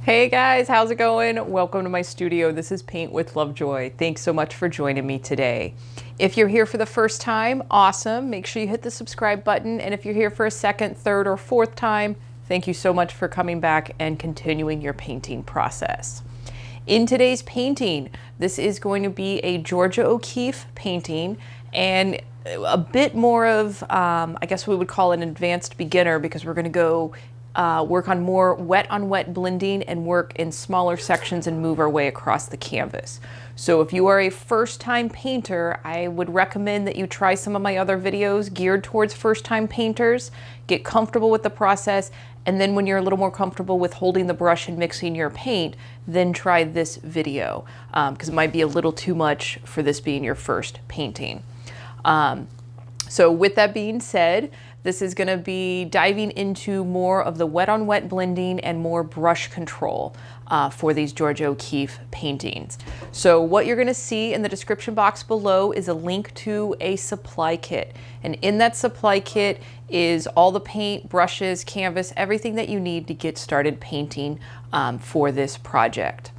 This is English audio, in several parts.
Hey guys, how's it going? Welcome to my studio. This is Paint with Lovejoy. Thanks so much for joining me today. If you're here for the first time, awesome. Make sure you hit the subscribe button. And if you're here for a second, third, or fourth time, thank you so much for coming back and continuing your painting process. In today's painting, this is going to be a Georgia O'Keeffe painting and a bit more of, I guess we would call it an advanced beginner, because we're going to go work on more wet on wet blending and work in smaller sections and move our way across the canvas. So if you are a first time painter, I would recommend that you try some of my other videos geared towards first time painters, get comfortable with the process, and then when you're a little more comfortable with holding the brush and mixing your paint, then try this video, because it might be a little too much for this being your first painting. So with that being said, this is going to be diving into more of the wet on wet blending and more brush control for these Georgia O'Keeffe paintings. So what you're going to see in the description box below is a link to a supply kit. And in that supply kit is all the paint, brushes, canvas, everything that you need to get started painting for this project.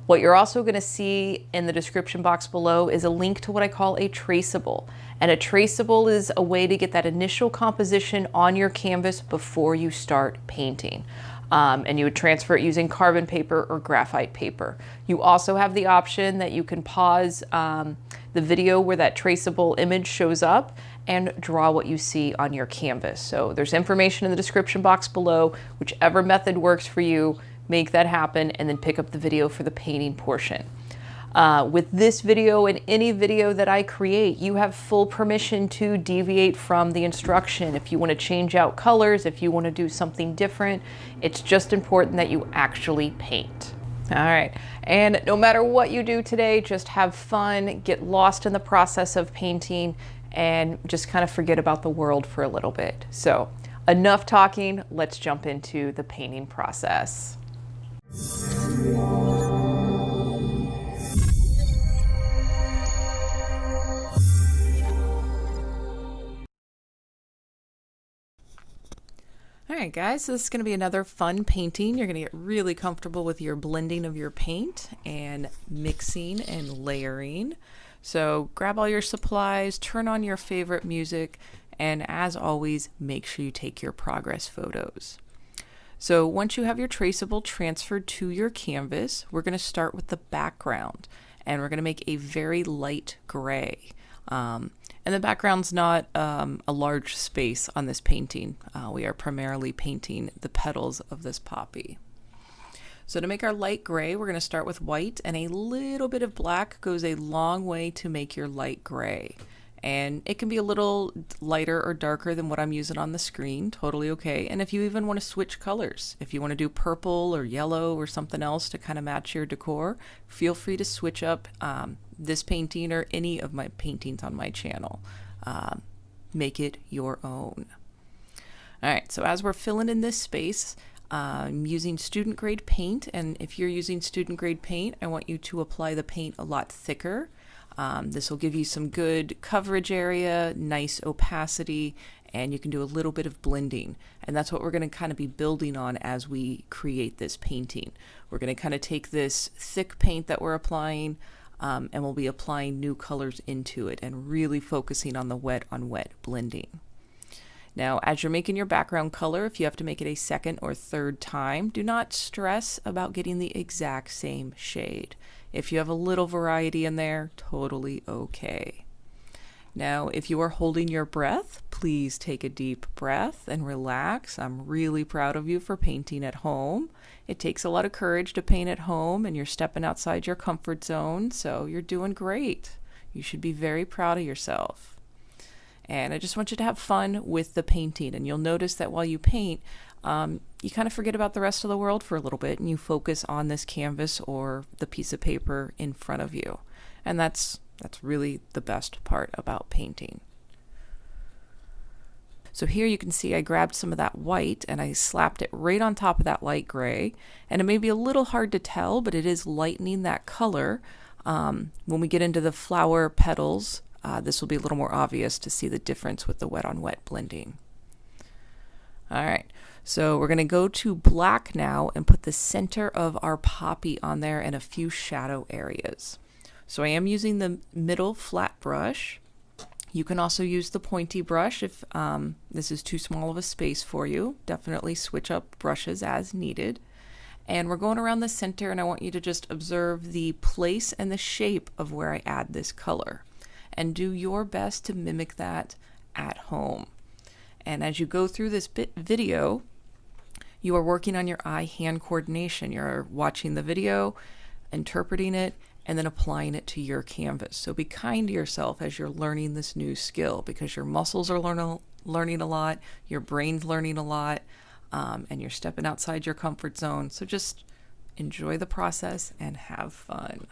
What you're also going to see in the description box below is a link to what I call a traceable. And a traceable is a way to get that initial composition on your canvas before you start painting. And you would transfer it using carbon paper or graphite paper. You also have the option that you can pause the video where that traceable image shows up and draw what you see on your canvas. So there's information in the description box below. Whichever method works for you, make that happen and then pick up the video for the painting portion. With this video and any video that I create, you have full permission to deviate from the instruction. If you want to change out colors, if you want to do something different, it's just important that you actually paint. All right, and no matter what you do today, just have fun, get lost in the process of painting, and just kind of forget about the world for a little bit. So enough talking, let's jump into the painting process. All right, guys, so this is going to be another fun painting. You're going to get really comfortable with your blending of your paint and mixing and layering. So grab all your supplies, turn on your favorite music, and as always, make sure you take your progress photos. So once you have your traceable transferred to your canvas, we're going to start with the background, and we're going to make a very light gray. And the background's not a large space on this painting. We are primarily painting the petals of this poppy. So to make our light gray, we're going to start with white, and a little bit of black goes a long way to make your light gray. And it can be a little lighter or darker than what I'm using on the screen, totally okay. And if you even want to switch colors, if you want to do purple or yellow or something else to kind of match your decor, feel free to switch up this painting or any of my paintings on my channel. Make it your own. All right, so as we're filling in this space, I'm using student grade paint, and if you're using student grade paint, I want you to apply the paint a lot thicker. This will give you some good coverage area, nice opacity, and you can do a little bit of blending. And that's what we're going to kind of be building on as we create this painting. We're going to kind of take this thick paint that we're applying, and we'll be applying new colors into it and really focusing on the wet on wet blending. Now, as you're making your background color, if you have to make it a second or third time, do not stress about getting the exact same shade. If you have a little variety in there, totally okay. Now, if you are holding your breath, please take a deep breath and relax. I'm really proud of you for painting at home. It takes a lot of courage to paint at home, and you're stepping outside your comfort zone, so you're doing great. You should be very proud of yourself. And I just want you to have fun with the painting, and you'll notice that while you paint, you kind of forget about the rest of the world for a little bit, and you focus on this canvas or the piece of paper in front of you. And that's really the best part about painting. So here you can see I grabbed some of that white and I slapped it right on top of that light gray. And it may be a little hard to tell, but it is lightening that color. When we get into the flower petals, this will be a little more obvious to see the difference with the wet on wet blending. All right, so we're gonna go to black now and put the center of our poppy on there and a few shadow areas. So I am using the middle flat brush. You can also use the pointy brush if this is too small of a space for you. Definitely switch up brushes as needed. And we're going around the center, and I want you to just observe the place and the shape of where I add this color. And do your best to mimic that at home. And as you go through this video, you are working on your eye-hand coordination. You're watching the video, interpreting it, and then applying it to your canvas. So be kind to yourself as you're learning this new skill, because your muscles are learning a lot, your brain's learning a lot, and you're stepping outside your comfort zone. So just enjoy the process and have fun.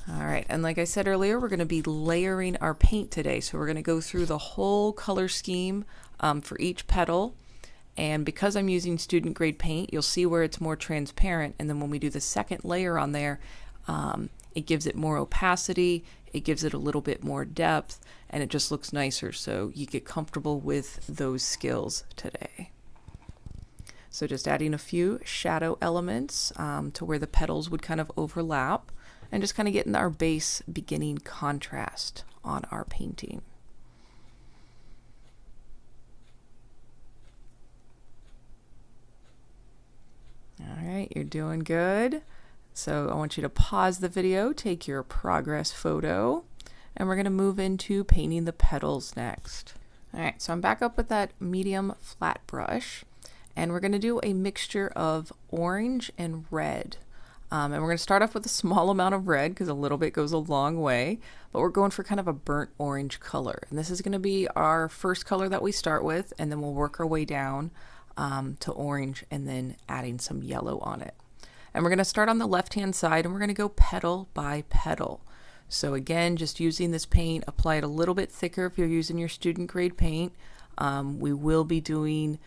All right, and like I said earlier, we're going to be layering our paint today. So we're going to go through the whole color scheme for each petal. And because I'm using student grade paint, you'll see where it's more transparent. And then when we do the second layer on there, it gives it more opacity, it gives it a little bit more depth, and it just looks nicer. So you get comfortable with those skills today. So just adding a few shadow elements to where the petals would kind of overlap, and just kind of getting our base beginning contrast on our painting. All right, you're doing good. So I want you to pause the video, take your progress photo, and we're going to move into painting the petals next. All right, so I'm back up with that medium flat brush, and we're going to do a mixture of orange and red. And we're going to start off with a small amount of red because a little bit goes a long way, but we're going for kind of a burnt orange color. And this is going to be our first color that we start with, and then we'll work our way down to orange and then adding some yellow on it. And we're going to start on the left-hand side, and we're going to go petal by petal. So again, just using this paint, apply it a little bit thicker if you're using your student grade paint. We will be doing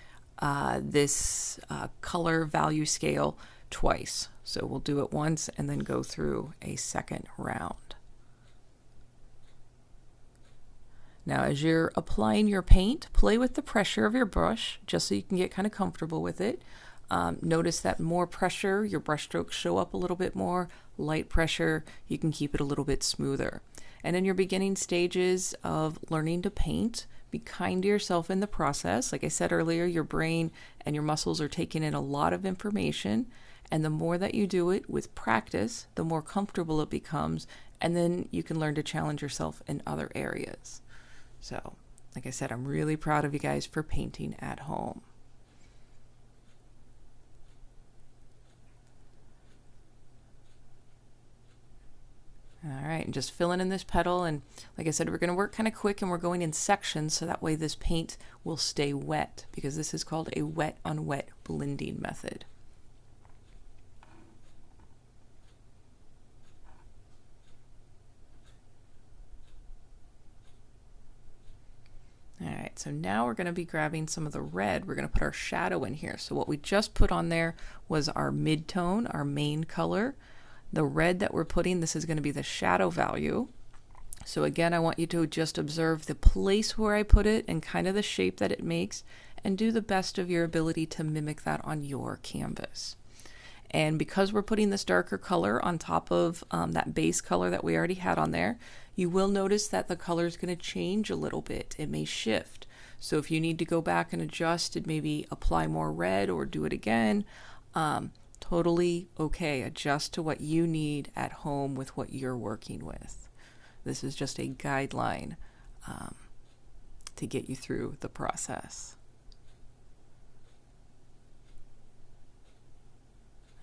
this color value scale twice. So we'll do it once and then go through a second round. Now, as you're applying your paint, play with the pressure of your brush just so you can get kind of comfortable with it. Notice that more pressure, your brush strokes show up a little bit more. Light pressure, you can keep it a little bit smoother. And in your beginning stages of learning to paint, be kind to yourself in the process. Like I said earlier, your brain and your muscles are taking in a lot of information. And the more that you do it with practice, the more comfortable it becomes. And then you can learn to challenge yourself in other areas. So, like I said, I'm really proud of you guys for painting at home. All right, and just filling in this petal, and like I said, we're going to work kind of quick, and we're going in sections so that way this paint will stay wet, because this is called a wet on wet blending method. All right, so now we're going to be grabbing some of the red. We're going to put our shadow in here. So what we just put on there was our mid-tone, our main color. The red that we're putting, this is going to be the shadow value. So again, I want you to just observe the place where I put it and kind of the shape that it makes, and do the best of your ability to mimic that on your canvas. And because we're putting this darker color on top of that base color that we already had on there, you will notice that the color is going to change a little bit. It may shift. So if you need to go back and adjust and maybe apply more red or do it again, totally okay. Adjust to what you need at home with what you're working with. This is just a guideline to get you through the process.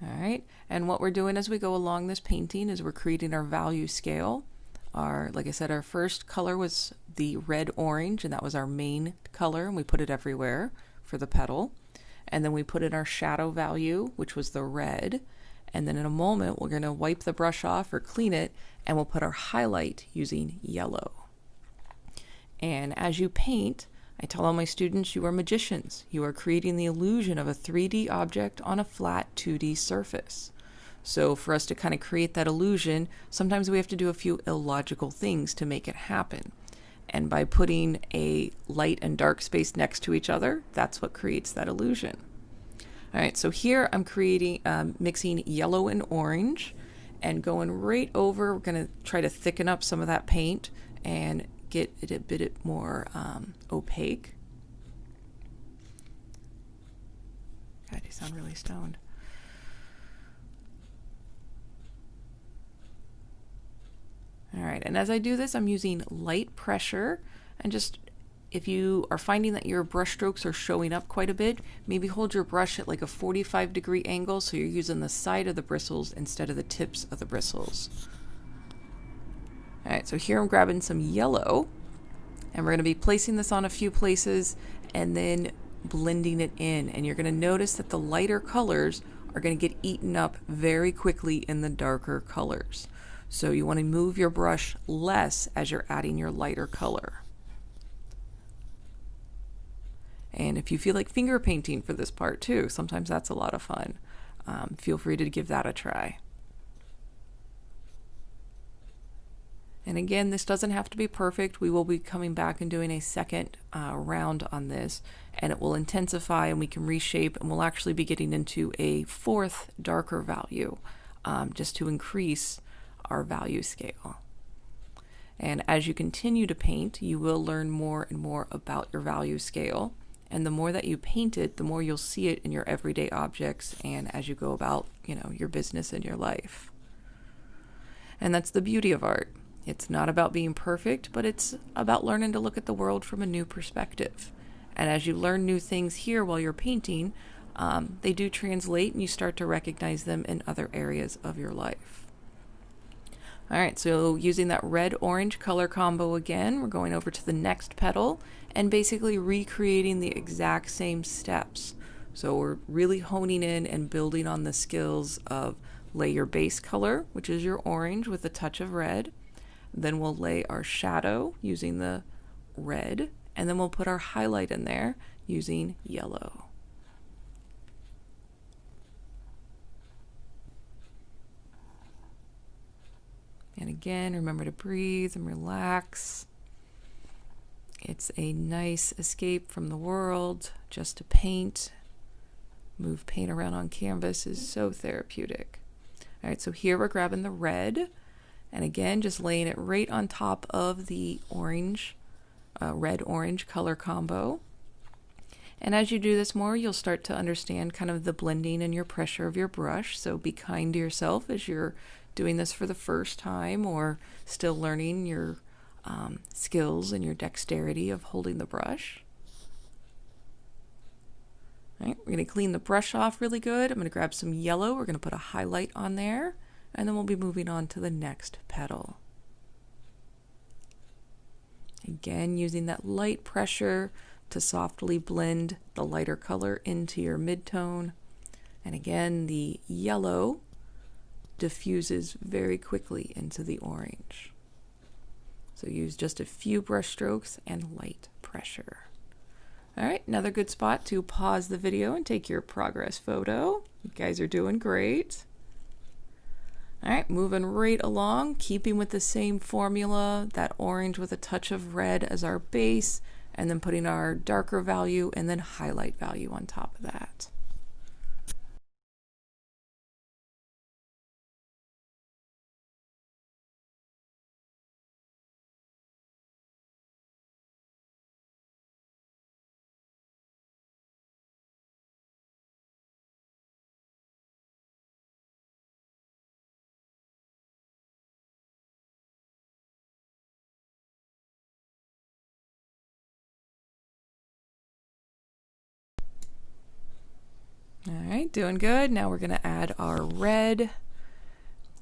All right, and what we're doing as we go along this painting is we're creating our value scale. Like I said, our first color was the red orange, and that was our main color, and we put it everywhere for the petal. And then we put in our shadow value, which was the red. And then in a moment, we're going to wipe the brush off or clean it, and we'll put our highlight using yellow. And as you paint, I tell all my students, you are magicians. You are creating the illusion of a 3D object on a flat 2D surface. So for us to kind of create that illusion, sometimes we have to do a few illogical things to make it happen. And by putting a light and dark space next to each other, that's what creates that illusion. All right, so here I'm mixing yellow and orange and going right over. We're going to try to thicken up some of that paint and get it a bit more opaque. God, you sound really stoned. All right, and as I do this, I'm using light pressure, and just if you are finding that your brush strokes are showing up quite a bit, maybe hold your brush at like a 45-degree angle so you're using the side of the bristles instead of the tips of the bristles. All right, so here I'm grabbing some yellow, and we're going to be placing this on a few places and then blending it in. And you're going to notice that the lighter colors are going to get eaten up very quickly in the darker colors. So you want to move your brush less as you're adding your lighter color. And if you feel like finger painting for this part too, sometimes that's a lot of fun. Feel free to give that a try. And again, this doesn't have to be perfect. We will be coming back and doing a second round on this, and it will intensify and we can reshape, and we'll actually be getting into a fourth darker value just to increase our value scale. And as you continue to paint, you will learn more and more about your value scale. And the more that you paint it, the more you'll see it in your everyday objects and as you go about, your business and your life. And that's the beauty of art. It's not about being perfect, but it's about learning to look at the world from a new perspective. And as you learn new things here while you're painting, they do translate and you start to recognize them in other areas of your life. All right, so using that red-orange color combo again, we're going over to the next petal and basically recreating the exact same steps. So we're really honing in and building on the skills of lay your base color, which is your orange with a touch of red. Then we'll lay our shadow using the red, and then we'll put our highlight in there using yellow. And again, remember to breathe and relax. It's a nice escape from the world just to paint. Move paint around on canvas is so therapeutic. All right, so here we're grabbing the red, and again, just laying it right on top of the orange, red-orange color combo. And as you do this more, you'll start to understand kind of the blending and your pressure of your brush. So be kind to yourself as you're doing this for the first time or still learning your skills and your dexterity of holding the brush. All right, we're going to clean the brush off really good. I'm going to grab some yellow. We're going to put a highlight on there, and then we'll be moving on to the next petal. Again, using that light pressure to softly blend the lighter color into your midtone. And again, the yellow diffuses very quickly into the orange. So use just a few brush strokes and light pressure. All right, another good spot to pause the video and take your progress photo. You guys are doing great. All right, moving right along, keeping with the same formula, that orange with a touch of red as our base, and then putting our darker value and then highlight value on top of that. All right, doing good. Now we're going to add our red.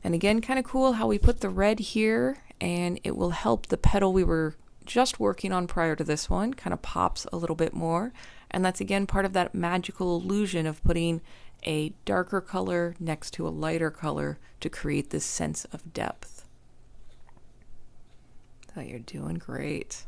And again, kind of cool how we put the red here, and it will help the petal we were just working on prior to this one kind of pops a little bit more. And that's again part of that magical illusion of putting a darker color next to a lighter color to create this sense of depth. So you're doing great.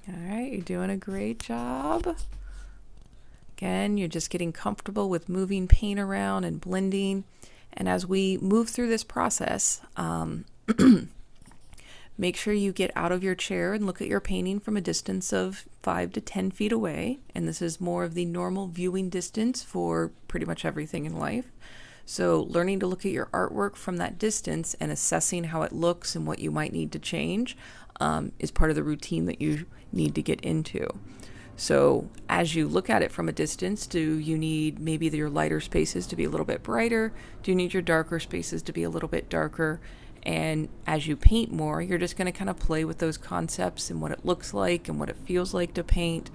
All right, you're doing a great job. Again, you're just getting comfortable with moving paint around and blending. And as we move through this process, make sure you get out of your chair and look at your painting from a distance of 5 to 10 feet away. And this is more of the normal viewing distance for pretty much everything in life. So learning to look at your artwork from that distance and assessing how it looks and what you might need to change is part of the routine that you need to get into. So as you look at it from a distance, do you need maybe your lighter spaces to be a little bit brighter? Do you need your darker spaces to be a little bit darker? And as you paint more, you're just going to kind of play with those concepts and what it looks like and what it feels like to paint.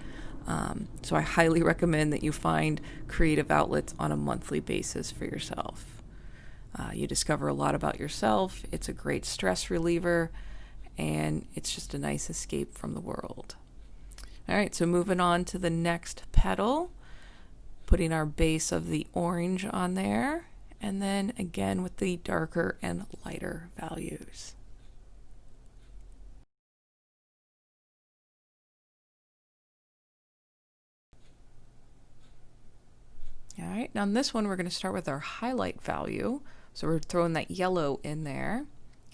So I highly recommend that you find creative outlets on a monthly basis for yourself. You discover a lot about yourself. It's a great stress reliever, and it's just a nice escape from the world. All right, so moving on to the next petal, putting our base of the orange on there, and then again with the darker and lighter values. All right, now on this one, we're going to start with our highlight value. So we're throwing that yellow in there.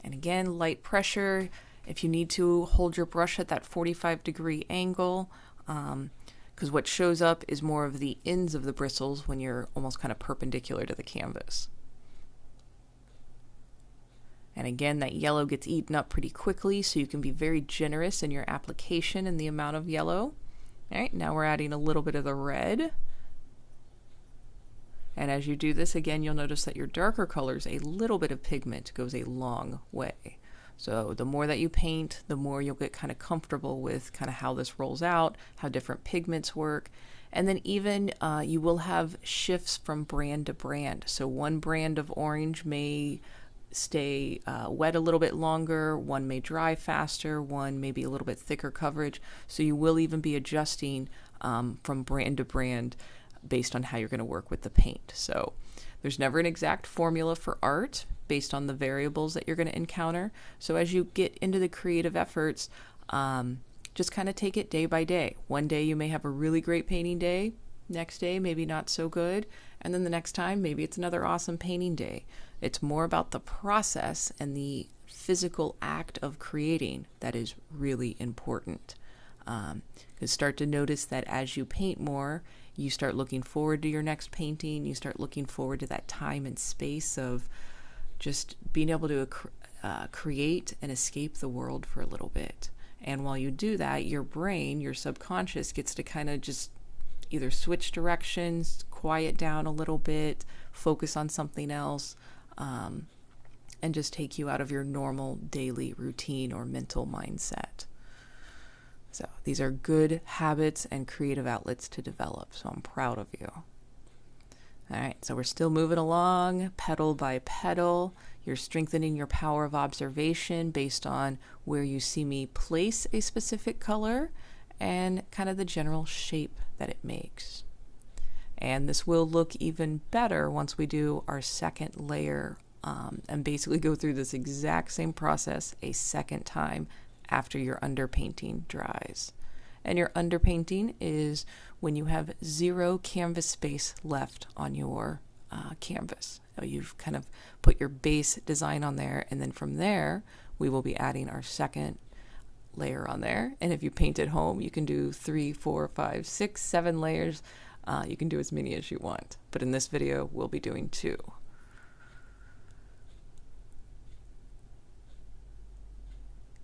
And again, light pressure. If you need to, hold your brush at that 45-degree angle, because what shows up is more of the ends of the bristles when you're almost kind of perpendicular to the canvas. And again, that yellow gets eaten up pretty quickly, so you can be very generous in your application and the amount of yellow. All right, now we're adding a little bit of the red. And as you do this, again, you'll notice that your darker colors, a little bit of pigment goes a long way. So the more that you paint, the more you'll get kind of comfortable with kind of how this rolls out, how different pigments work. And then even you will have shifts from brand to brand. So one brand of orange may stay wet a little bit longer, one may dry faster, one may be a little bit thicker coverage. So you will even be adjusting from brand to brand based on how you're going to work with the paint. So there's never an exact formula for art based on the variables that you're going to encounter. So as you get into the creative efforts, just kind of take it day by day. One day you may have a really great painting day, next day maybe not so good, and then the next time maybe it's another awesome painting day. It's more about the process and the physical act of creating that is really important. You start to notice that as you paint more, you start looking forward to your next painting. You start looking forward to that time and space of just being able to create and escape the world for a little bit. And while you do that, your brain, your subconscious gets to kind of just either switch directions, quiet down a little bit, focus on something else, and just take you out of your normal daily routine or mental mindset. So these are good habits and creative outlets to develop. So I'm proud of you. All right, so we're still moving along, petal by petal. You're strengthening your power of observation based on where you see me place a specific color and kind of the general shape that it makes. And this will look even better once we do our second layer and basically go through this exact same process a second time after your underpainting dries. And your underpainting is when you have 0 canvas space left on your canvas. So you've kind of put your base design on there, and then from there we will be adding our second layer on there. And if you paint at home, you can do 3, 4, 5, 6, 7 layers. You can do as many as you want, but in this video we'll be doing 2.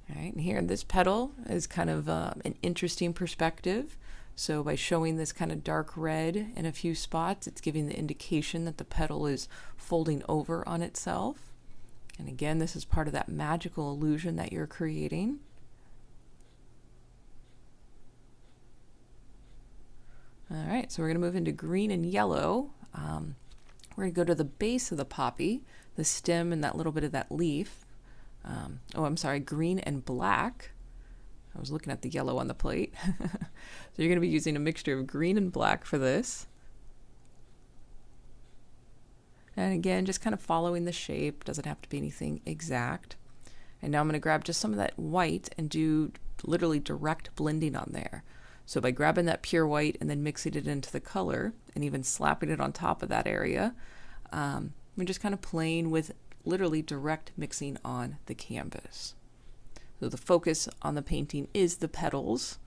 All right, and here this petal is kind of an interesting perspective. So by showing this kind of dark red in a few spots, it's giving the indication that the petal is folding over on itself. And again, this is part of that magical illusion that you're creating. All right, so we're going to move into green and yellow. We're going to go to the base of the poppy, the stem and that little bit of that leaf. Green and black. I was looking at the yellow on the plate. So you're going to be using a mixture of green and black for this. And again, just kind of following the shape. Doesn't have to be anything exact. And now I'm going to grab just some of that white and do literally direct blending on there. So by grabbing that pure white and then mixing it into the color and even slapping it on top of that area, we're just kind of playing with literally direct mixing on the canvas. So the focus on the painting is the petals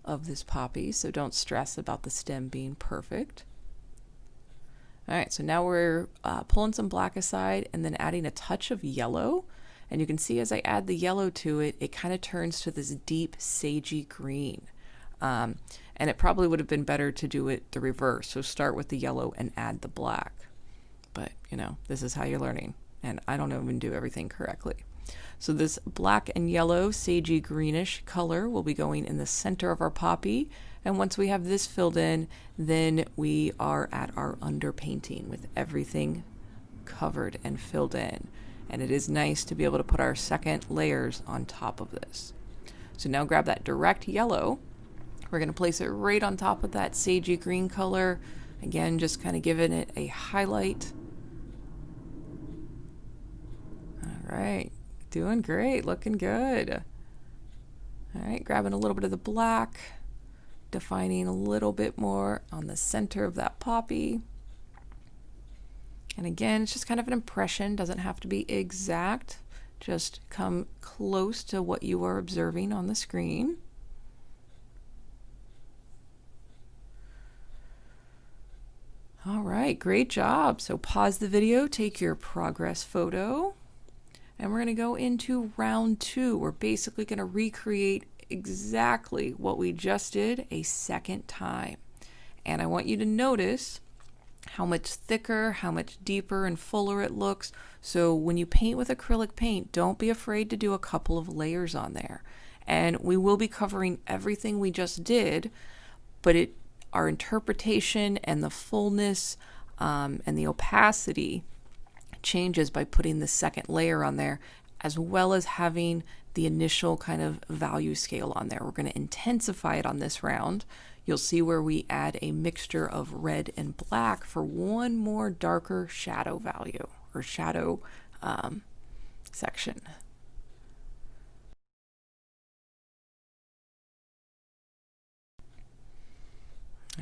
of this poppy, so don't stress about the stem being perfect. All right, so now we're pulling some black aside and then adding a touch of yellow. And you can see as I add the yellow to it, it kind of turns to this deep sagey green. And it probably would have been better to do it the reverse. So start with the yellow and add the black. But, you know, this is how you're learning. And I don't even do everything correctly. So this black and yellow sagey greenish color will be going in the center of our poppy. And once we have this filled in, then we are at our underpainting with everything covered and filled in. And it is nice to be able to put our second layers on top of this. So now grab that direct yellow. We're going to place it right on top of that sagey green color. Again, just kind of giving it a highlight. All right, doing great, looking good. All right, grabbing a little bit of the black, defining a little bit more on the center of that poppy. And again, it's just kind of an impression, doesn't have to be exact. Just come close to what you are observing on the screen. All right, great job. So pause the video, take your progress photo, and we're going to go into round 2. We're basically going to recreate exactly what we just did a second time. And I want you to notice how much thicker, how much deeper and fuller it looks. So when you paint with acrylic paint, don't be afraid to do a couple of layers on there. And we will be covering everything we just did, but our interpretation and the fullness and the opacity changes by putting the second layer on there, as well as having the initial kind of value scale on there. We're going to intensify it on this round. You'll see where we add a mixture of red and black for one more darker shadow value or shadow section.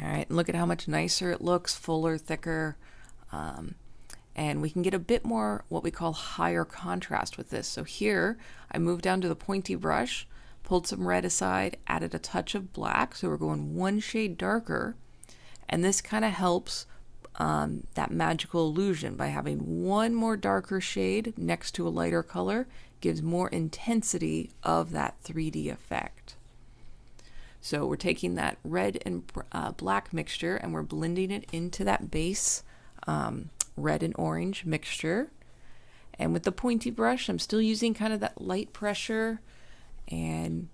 All right, and look at how much nicer it looks, fuller, thicker, and we can get a bit more what we call higher contrast with this. So here, I moved down to the pointy brush, pulled some red aside, added a touch of black, so we're going one shade darker, and this kind of helps that magical illusion by having one more darker shade next to a lighter color, gives more intensity of that 3D effect. So we're taking that red and black mixture and we're blending it into that base red and orange mixture. And with the pointy brush, I'm still using kind of that light pressure, and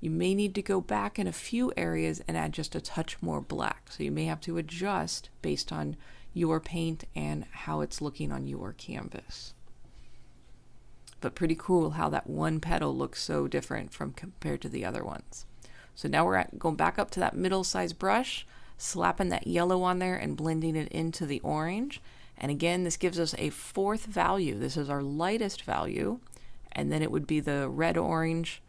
you may need to go back in a few areas and add just a touch more black. So you may have to adjust based on your paint and how it's looking on your canvas. But pretty cool how that one petal looks so different from compared to the other ones. So now we're going back up to that middle-sized brush, slapping that yellow on there and blending it into the orange. And again, this gives us a fourth value. This is our lightest value, and then it would be the red-orange,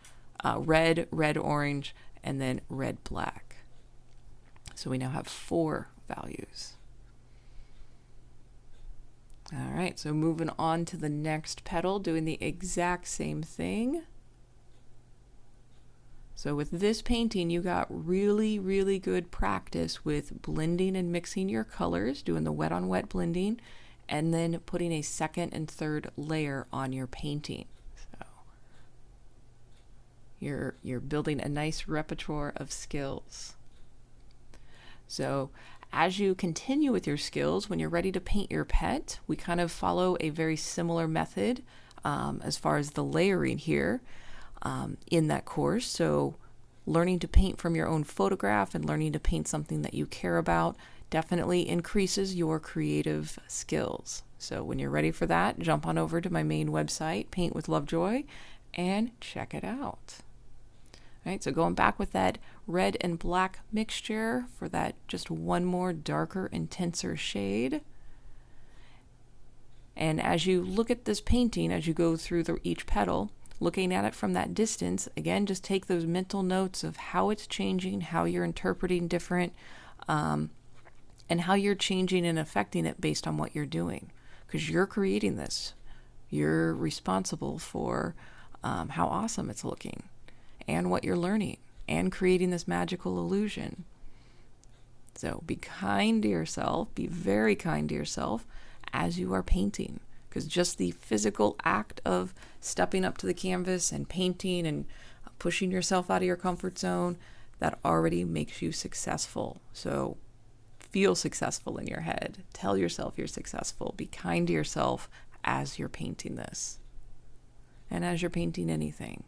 red-orange, and then red-black. So we now have 4 values. All right, so moving on to the next petal, doing the exact same thing. So with this painting, you got really, really good practice with blending and mixing your colors, doing the wet on wet blending, and then putting a second and third layer on your painting. So you're building a nice repertoire of skills. So as you continue with your skills, when you're ready to paint your pet, we kind of follow a very similar method as far as the layering here in that course. So learning to paint from your own photograph and learning to paint something that you care about definitely increases your creative skills. So when you're ready for that, jump on over to my main website, Paint with Lovejoy, and check it out. All right, so going back with that red and black mixture for that just one more darker, intenser shade. And as you look at this painting, as you go through each petal, looking at it from that distance, again, just take those mental notes of how it's changing, how you're interpreting different, and how you're changing and affecting it based on what you're doing. Because you're creating this. You're responsible for how awesome it's looking and what you're learning and creating this magical illusion. So be kind to yourself, be very kind to yourself as you are painting, because just the physical act of stepping up to the canvas and painting and pushing yourself out of your comfort zone, that already makes you successful. So feel successful in your head. Tell yourself you're successful. Be kind to yourself as you're painting this and as you're painting anything.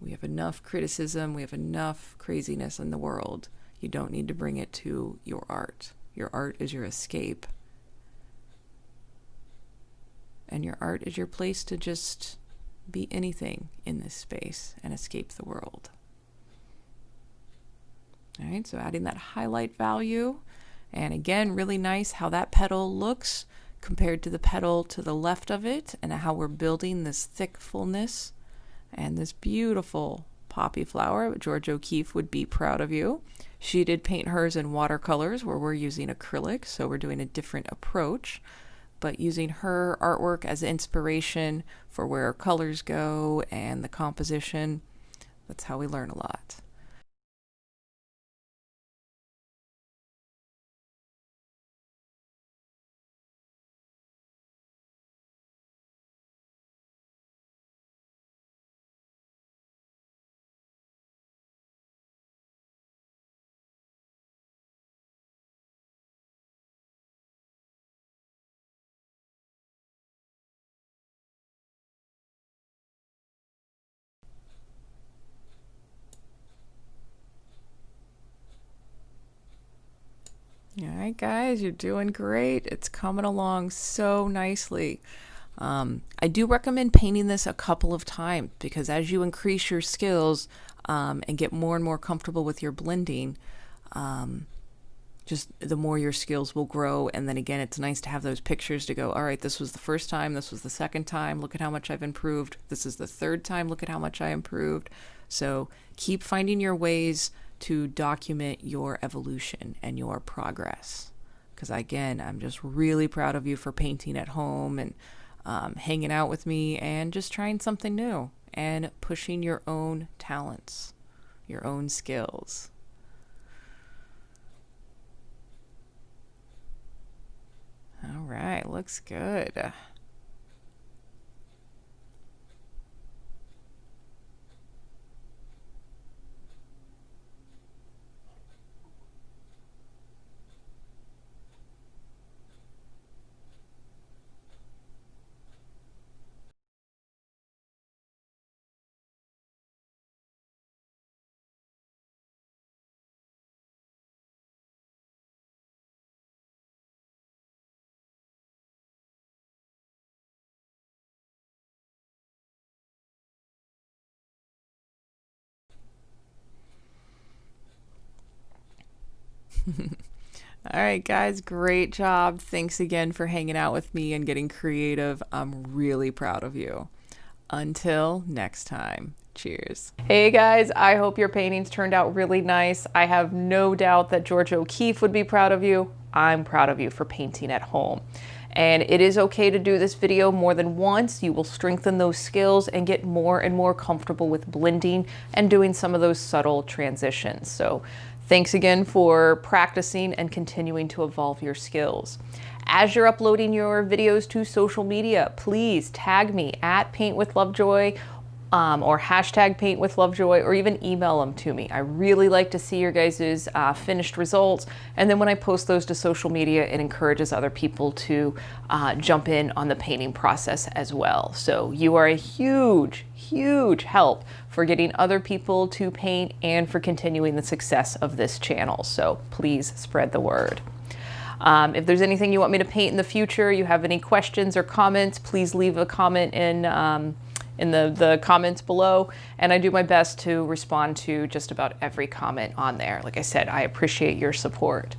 We have enough criticism, we have enough craziness in the world. You don't need to bring it to your art. Your art is your escape. And your art is your place to just be anything in this space and escape the world. All right, so adding that highlight value. And again, really nice how that petal looks compared to the petal to the left of it, and how we're building this thick fullness and this beautiful poppy flower. George O'Keeffe would be proud of you. She did paint hers in watercolors where we're using acrylic, so we're doing a different approach, but using her artwork as inspiration for where colors go and the composition. That's how we learn a lot. All right, guys, you're doing great. It's coming along so nicely. I do recommend painting this a couple of times, because as you increase your skills and get more and more comfortable with your blending, just the more your skills will grow. And then again, it's nice to have those pictures to go, all right, this was the first time, this was the second time, look at how much I've improved. This is the third time, look at how much I improved. So keep finding your ways to document your evolution and your progress. Because again, I'm just really proud of you for painting at home and hanging out with me and just trying something new and pushing your own talents, your own skills. All right, looks good. All right, guys, great job. Thanks again for hanging out with me and getting creative. I'm really proud of you. Until next time, cheers. Hey guys, I hope your paintings turned out really nice. I have no doubt that George O'Keeffe would be proud of you. I'm proud of you for painting at home. And it is okay to do this video more than once. You will strengthen those skills and get more and more comfortable with blending and doing some of those subtle transitions. So thanks again for practicing and continuing to evolve your skills. As you're uploading your videos to social media, please tag me at paintwithlovejoy or hashtag paintwithlovejoy, or even email them to me. I really like to see your guys' finished results. And then when I post those to social media, it encourages other people to jump in on the painting process as well. So you are a huge, huge help for getting other people to paint and for continuing the success of this channel. So please spread the word. If there's anything you want me to paint in the future, you have any questions or comments, please leave a comment in the comments below, and I do my best to respond to just about every comment on there. Like I said, I appreciate your support.